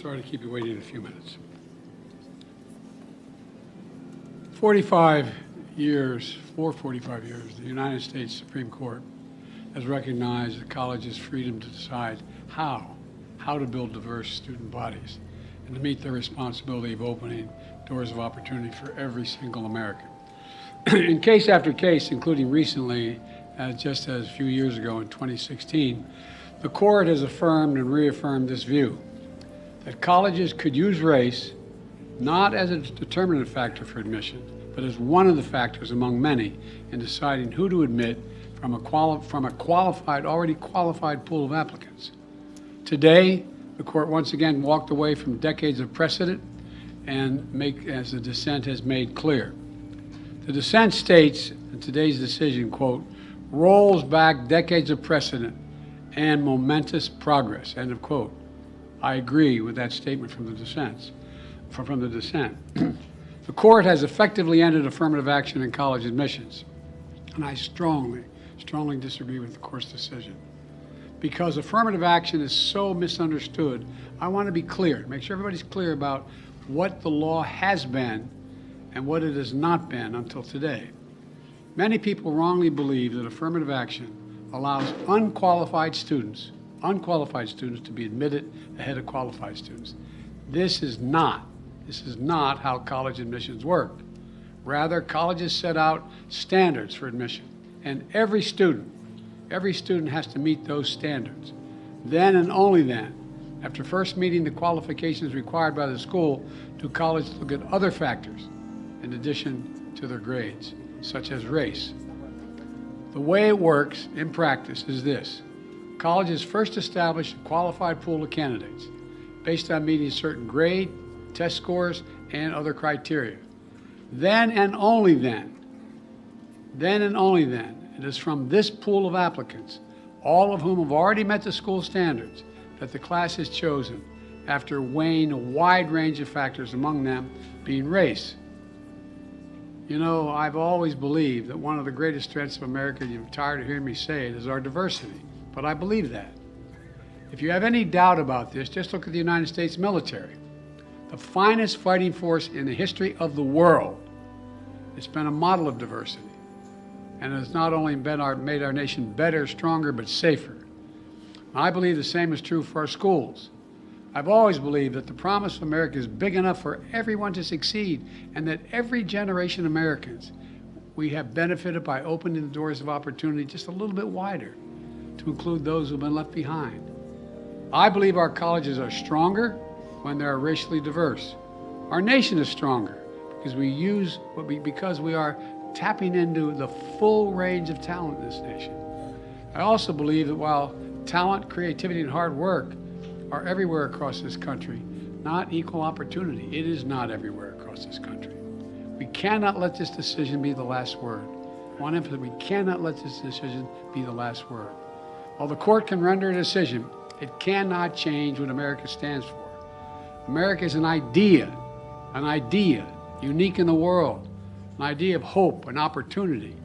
sorry to keep you waiting a few minutes. 45 years, the United States Supreme Court has recognized the college's freedom to decide how to build diverse student bodies and to meet their responsibility of opening doors of opportunity for every single American. In case after case, including recently, just as a few years ago in 2016, the court has affirmed and reaffirmed this view, that colleges could use race not as a determinative factor for admission, but as one of the factors among many in deciding who to admit from a already qualified pool of applicants. Today, the court once again walked away from decades of precedent and as the dissent has made clear. The dissent states in today's decision, quote, rolls back decades of precedent and momentous progress, end of quote. I agree with that statement from the dissent. The court has effectively ended affirmative action in college admissions, and I strongly disagree with the court's decision. Because affirmative action is so misunderstood, I want to be clear, make sure everybody's clear about what the law has been and what it has not been until today. Many people wrongly believe that affirmative action allows unqualified students to be admitted ahead of qualified students. This is not how college admissions work. Rather, colleges set out standards for admission, and every student has to meet those standards. Then and only then, after first meeting the qualifications required by the school, do colleges look at other factors in addition to their grades, such as race. The way it works in practice is this. Colleges first establish a qualified pool of candidates based on meeting certain grade, test scores, and other criteria. Then and only then, it is from this pool of applicants, all of whom have already met the school standards, that the class is chosen after weighing a wide range of factors, among them being race. You know, I've always believed that one of the greatest strengths of America, you're tired of hearing me say it, is our diversity, but I believe that. If you have any doubt about this, just look at the United States military. The finest fighting force in the history of the world. It's been a model of diversity. And it has not only made our nation better, stronger, but safer. I believe the same is true for our schools. I've always believed that the promise of America is big enough for everyone to succeed, and that every generation of Americans, we have benefited by opening the doors of opportunity just a little bit wider to include those who've been left behind. I believe our colleges are stronger when they are racially diverse. Our nation is stronger because we are tapping into the full range of talent in this nation. I also believe that while talent, creativity, and hard work are everywhere across this country, not equal opportunity. It is not everywhere across this country. We cannot let this decision be the last word. I want to emphasize, we cannot let this decision be the last word. While the court can render a decision, it cannot change what America stands for. America is an idea unique in the world, an idea of hope and opportunity,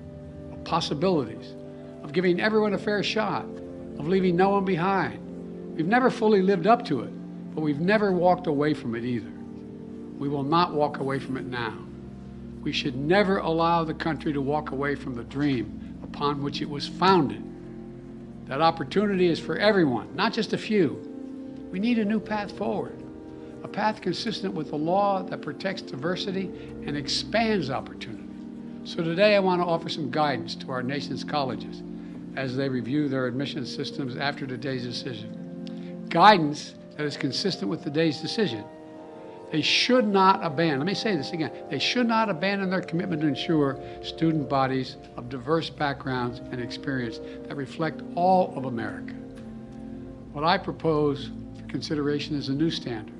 of possibilities, of giving everyone a fair shot, of leaving no one behind. We've never fully lived up to it, but we've never walked away from it either. We will not walk away from it now. We should never allow the country to walk away from the dream upon which it was founded. That opportunity is for everyone, not just a few. We need a new path forward, a path consistent with the law that protects diversity and expands opportunity. So today I want to offer some guidance to our nation's colleges as they review their admission systems after today's decision. Guidance that is consistent with today's decision. They should not abandon, let me say this again, they should not abandon their commitment to ensure student bodies of diverse backgrounds and experience that reflect all of America. What I propose for consideration is a new standard,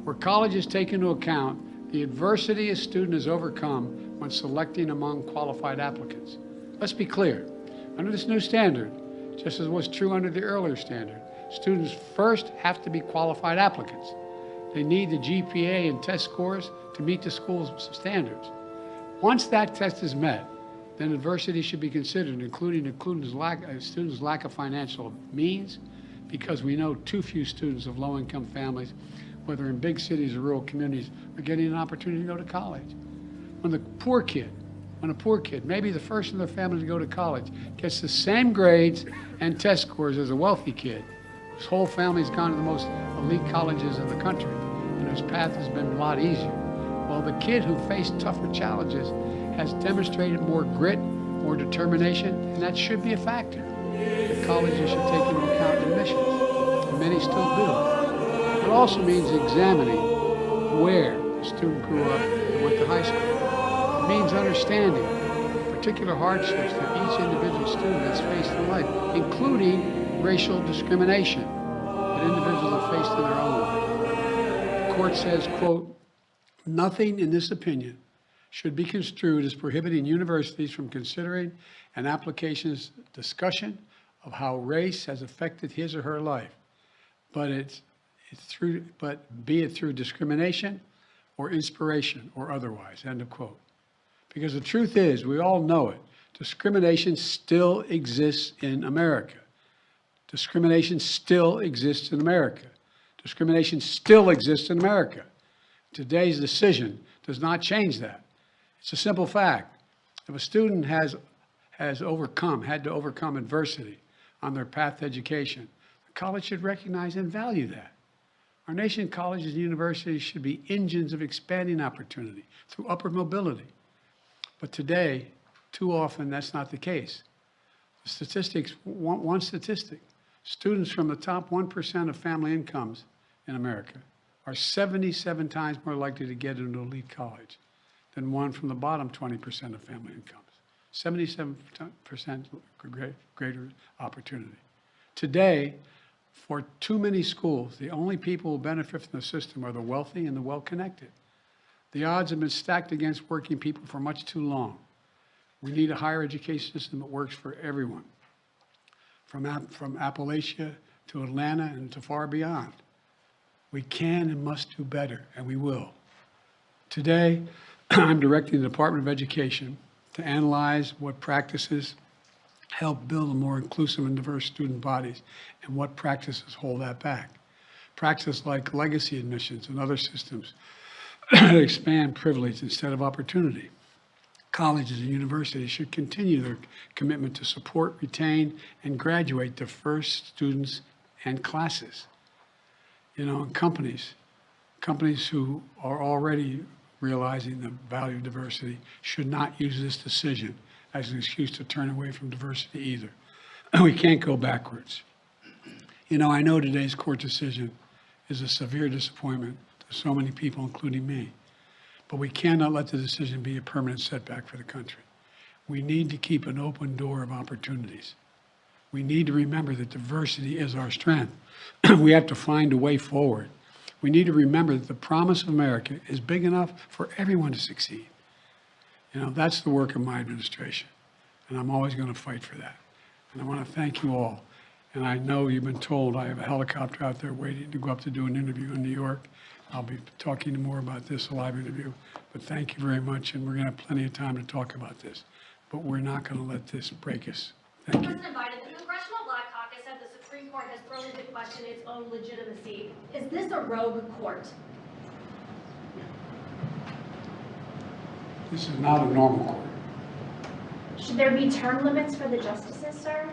where colleges take into account the adversity a student has overcome when selecting among qualified applicants. Let's be clear, under this new standard, just as was true under the earlier standard, students first have to be qualified applicants. They need the GPA and test scores to meet the school's standards. Once that test is met, then adversity should be considered, including a student's lack of financial means, because we know too few students of low-income families whether in big cities or rural communities, are getting an opportunity to go to college. When a poor kid, maybe the first in their family to go to college, gets the same grades and test scores as a wealthy kid, whose whole family's gone to the most elite colleges in the country, and whose path has been a lot easier. Well, the kid who faced tougher challenges has demonstrated more grit, more determination, and that should be a factor that colleges should take into account in admissions, and many still do. It also means examining where the student grew up and went to high school. It means understanding particular hardships that each individual student has faced in life, including racial discrimination that individuals have faced in their own life. The court says, quote, "Nothing in this opinion should be construed as prohibiting universities from considering an application's discussion of how race has affected his or her life, but be it through discrimination or inspiration or otherwise," end of quote. Because the truth is, we all know it, discrimination still exists in America. Discrimination still exists in America. Discrimination still exists in America. Today's decision does not change that. It's a simple fact. If a student had to overcome adversity on their path to education, the college should recognize and value that. Our nation's colleges and universities should be engines of expanding opportunity through upward mobility. But today, too often, that's not the case. The statistics, one statistic, students from the top 1% of family incomes in America are 77 times more likely to get into elite college than one from the bottom 20% of family incomes. 77% greater opportunity. Today, for too many schools, the only people who benefit from the system are the wealthy and the well-connected. The odds have been stacked against working people for much too long. We need a higher education system that works for everyone, from Appalachia to Atlanta and to far beyond. We can and must do better, and we will. Today, I'm directing the Department of Education to analyze what practices help build a more inclusive and diverse student bodies and what practices hold that back. Practices like legacy admissions and other systems expand privilege instead of opportunity. Colleges and universities should continue their commitment to support, retain, and graduate diverse students and classes. And companies who are already realizing the value of diversity should not use this decision as an excuse to turn away from diversity either. We can't go backwards. I know today's court decision is a severe disappointment to so many people, including me, but we cannot let the decision be a permanent setback for the country. We need to keep an open door of opportunities. We need to remember that diversity is our strength. We have to find a way forward. We need to remember that the promise of America is big enough for everyone to succeed. That's the work of my administration, and I'm always going to fight for that. And I want to thank you all. And I know you've been told I have a helicopter out there waiting to go up to do an interview in New York. I'll be talking more about this, a live interview. But thank you very much, and we're going to have plenty of time to talk about this. But we're not going to let this break us. Thank you. President Biden, the Congressional Black Caucus said the Supreme Court has thrown into question its own legitimacy. Is this a rogue court? This is not a normal court. Should there be term limits for the justices, sir?